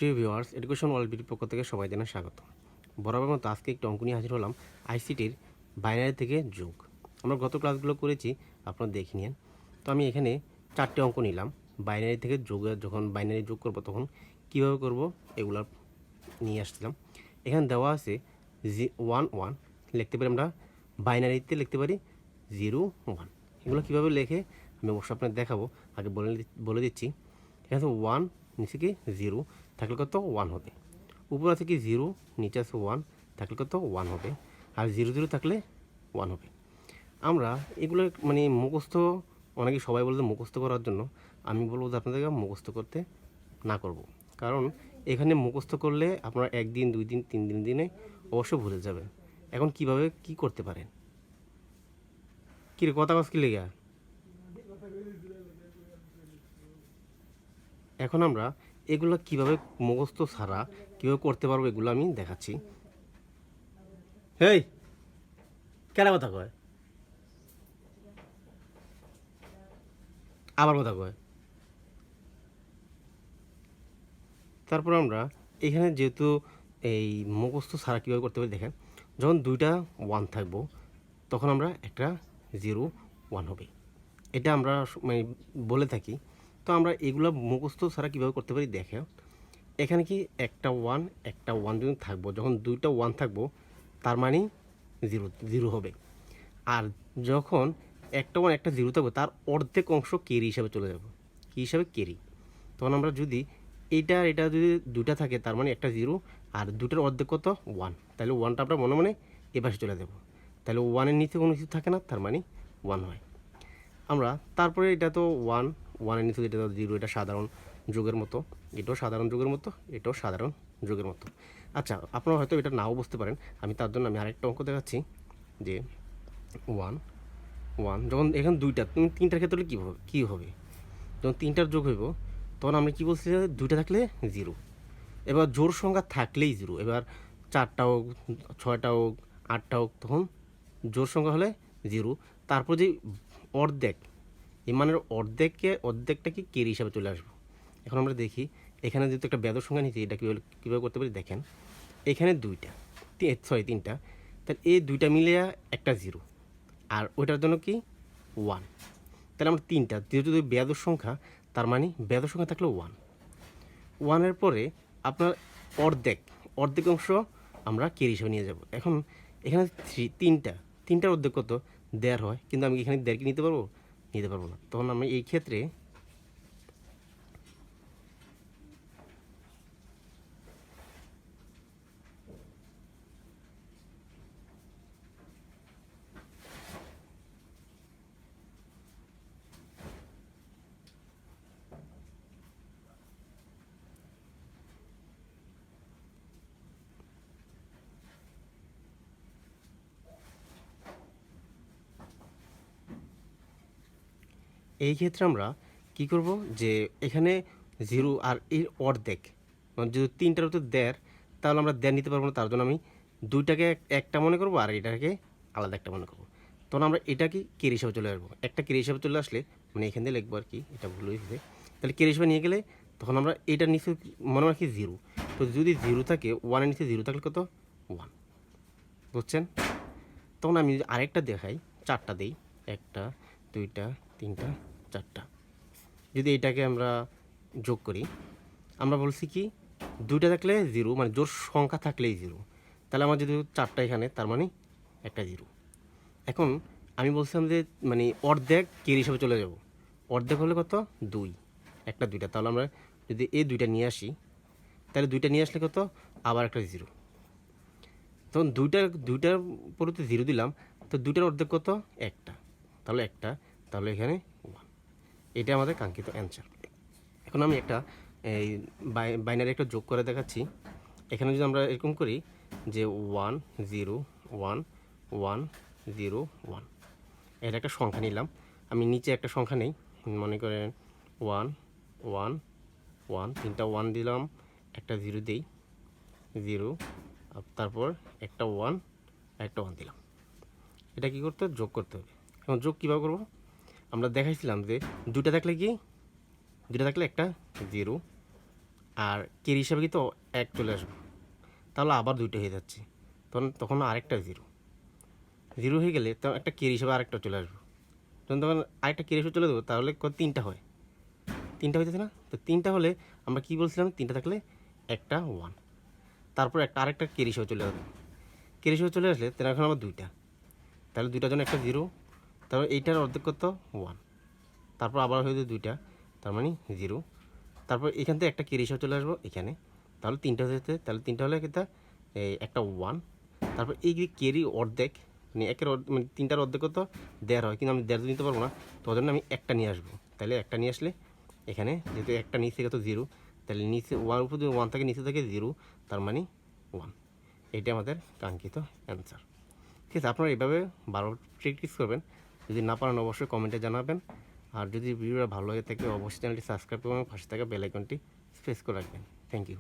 প্রিয় viewers, education world বিডির পক্ষ থেকে সবাই জানাই স্বাগত। বরাবর মতো আজকে একটি অঙ্ক নিয়ে হাজির হলাম, আইসিটির বাইনারি থেকে যোগ। আমরা গত ক্লাসগুলো করেছি, আপনারা দেখে নিন। তো আমি এখানে 4টে অঙ্ক নিলাম। বাইনারি থেকে যোগে যখন বাইনারি যোগ করব তখন কীভাবে করব এগুলো নিয়ে আসছিলাম। এখানে দেওয়া আছে 1 1, লিখতে পারি আমরা বাইনারিতে লিখতে পারি 0 1। এগুলো কীভাবে লেখে আমি অবশ্যই আপনাদের দেখাবো। আগে বলে দিচ্ছি। এখানে 1 নিচে কি 0 থাকলে কত 1 হবে, উপর আছে কি 0 নিচে আছে 1 থাকলে কত 1 হবে, আর 0 0 থাকলে 1 হবে। আমরা এগুলো মানে মুখস্থ, অনেকে সবাই বলতে মুখস্থ করার জন্য, আমি বলবো যে আপনাদেরকে মুখস্থ করতে না করব। কারণ এখানে মুখস্থ করলে আপনারা 1 দিন 2 দিন 3 দিনে অবশ্যই ভুলে যাবেন। এখন কিভাবে কি করতে পারেন, কী রে কথা কস কি লেগা? এখন আমরা এগুলো কিভাবে মুখস্থ ছাড়া কীভাবে করতে পারবো এগুলো আমি দেখাচ্ছি। হেই, কেন কথা কয়, আবার কথা কয়। তারপর আমরা এখানে যেহেতু এই মুখস্থ ছাড়া কীভাবে করতে পারি দেখেন, যখন 2টা 1 থাকবো তখন আমরা একটা 0 1 হবে, এটা আমরা মানে বলে থাকি। তো আমরা এগুলো মুখস্থ ছাড়া কীভাবে করতে পারি দেখে, এখানে কি একটা 1 যদি থাকবো, যখন 2টা 1 থাকবো তার মানে 0 0 হবে। আর যখন একটা 1 একটা 0 থাকবে তার অর্ধেক অংশ কেরি হিসাবে চলে যাবে। কী হিসাবে? কেরি। তখন আমরা যদি এটা যদি 2টা থাকে তার মানে একটা 0, আর 2টার অর্ধেক কত 1, তাহলে 1টা আমরা মনে মনে এপাশে চলে দেবো। তাহলে 1-এর নিচে কোনো কিছু থাকে না, তার মানে 1 হয়। আমরা তারপরে এটা তো 1-1-এর নিচে এটা তো 0, এটা সাধারণ যোগের মতো, এটাও সাধারণ যোগের মতো, এটাও সাধারণ যোগের মতো। আচ্ছা, আপনারা হয়তো এটা নাও বুঝতে পারেন, আমি তার জন্য আমি আরেকটা অঙ্ক দেখাচ্ছি যে 1 1 যখন এখানে 2টা 3টার ক্ষেত্রে কী হবে, যখন 3টার যোগ হইব তখন আমরা কী বলছি, 2টা থাকলে 0। এবার জোড় সংখ্যা থাকলেই 0, এবার 4টা হোক 6টা হোক 8টা হোক, তখন জোড় সংখ্যা হলে 0। তারপর যে অর্ধেক, এই মানের অর্ধেকটা কি কেরি হিসাবে চলে আসবো। এখন আমরা দেখি এখানে যেহেতু একটা বেদর সংখ্যা নিচ্ছি, এটা কীভাবে করতে পারি দেখেন। এখানে 3টা, তাহলে এই 2টা মিলে একটা 0, আর ওইটার জন্য কি 1। তাহলে আমরা 3টা যেহেতু বেদর সংখ্যা, তার মানে বেদর সংখ্যা থাকলে 1-এর পরে আপনার অর্ধেক অংশ আমরা কেরি হিসাবে নিয়ে যাব। এখন এখানে 3টার অর্ধেক কত 1.5 হয়, কিন্তু আমি এখানে 1.5 কি নিতে পারবো না। তখন আমি এই ক্ষেত্রে আমরা কি করব, যে এখানে 0 আর এর অর্ধেক, মানে যদি 3টার মতো 1.5, তাহলে আমরা 1.5 নিতে পারবো না। তার জন্য আমি 2টাকে একটা মনে করবো আর এটাকে আলাদা একটা মনে করবো। তখন আমরা এটা কি কেরি হিসাবে চলে আসবো। একটা কেরি হিসাবে চলে আসলে মানে এখান দিয়ে লিখবো আর কি, এটা ভুল হয়েছে। তাহলে কেরি হিসাবে নিয়ে গেলে তখন আমরা এটার নিচে মনে রাখি 0। তো যদি 0 থাকে, 1-এর নিচে 0 থাকলে কত 1, বুঝছেন? তখন আমি যদি আরেকটা দেখাই, 4টা দিই, 1টা 2টা 3টা 4টা, যদি এটাকে আমরা যোগ করি, আমরা বলছি কি 2টা থাকলে 0, মানে জোড় সংখ্যা থাকলেই 0। তাহলে আমার যদি 4টা এখানে, তার মানে একটা 0। এখন আমি বলছিলাম যে মানে অর্ধেক কেরি হিসাবে চলে যাব। অর্ধেক হলে কত 2, একটা 2টা, তাহলে আমরা যদি এই 2টা নিয়ে আসি, তাহলে 2টা নিয়ে আসলে কত আবার একটা 0। তখন 2টার পরিবর্তে 0 দিলাম, তো 2টার অর্ধেক কত একটা, তাহলে এখানে 1। এটা আমাদের কাঙ্ক্ষিত অ্যান্সার। এখন আমি একটা এই বাইনারি একটা যোগ করে দেখাচ্ছি। এখানে যদি আমরা এরকম করি যে 1 0 1 1 0 1, এটা একটা সংখ্যা নিলাম। আমি নিচে একটা সংখ্যা নেই, মনে করেন 1 1 1, 3টা 1 দিলাম, একটা 0 দিই 0, তারপর একটা 1 দিলাম। এটা কী করতে হবে? যোগ করতে হবে। এখন যোগ কীভাবে করবো? আমরা দেখাইছিলাম যে 2টা থাকলে একটা 0, আর কেরি হিসাবে কিন্তু 1 চলে আসবে, তাহলে আবার 2টা হয়ে যাচ্ছে, তখন আরেকটা 0 হয়ে গেলে তো একটা কেরি হিসাবে আরেকটা চলে আসবে, তখন আরেকটা কেরি হিসাবে চলে দেবো, তাহলে 3টা হয়, 3টা হইতেছে না? তো 3টা হলে আমরা কী বলছিলাম, 3টা থাকলে একটা 1, তারপর আরেকটা কেরি হিসাবে চলে আসবে, কেরি হিসাবে চলে আসলে তাহলে এখন আমার 2টা, তাহলে 2টার জন্য একটা 0, তারপর এইটার অর্ধেক কত 1, তারপর আবার হয়ে যাবে 2টা, তার মানে 0, তারপর এখান থেকে একটা কেরি হিসাবে চলে আসবো এখানে, তাহলে 3টা হয়ে যেতে, তাহলে 3টা হলে একটা 1, তারপর এই যে কেরি অর্ধেক, মানে মানে 3টার অর্ধেক কত 1.5 হয়, কিন্তু আমি 1.5 নিতে পারবো না, তো ওই জন্য আমি একটা নিয়ে আসবো, তাহলে একটা নিয়ে আসলে এখানে যেহেতু একটা নিচে কত 0, তাহলে নিচে 1 উপর যদি 1 থাকে, নিচে থাকে 0, তার মানে 1, এটা আমাদের কাঙ্ক্ষিত অ্যান্সার। ঠিক আছে, আপনারা এইভাবে বারবার প্র্যাকটিস করবেন, যদি না পারেন অবশ্যই কমেন্টে জানাবেন, আর যদি ভিডিওটা ভালো লাগে থাকে অবশ্যই চ্যানেলটি সাবস্ক্রাইব করবেন, পাশে থাকা বেল আইকনটি প্রেস করে রাখবেন। Thank you.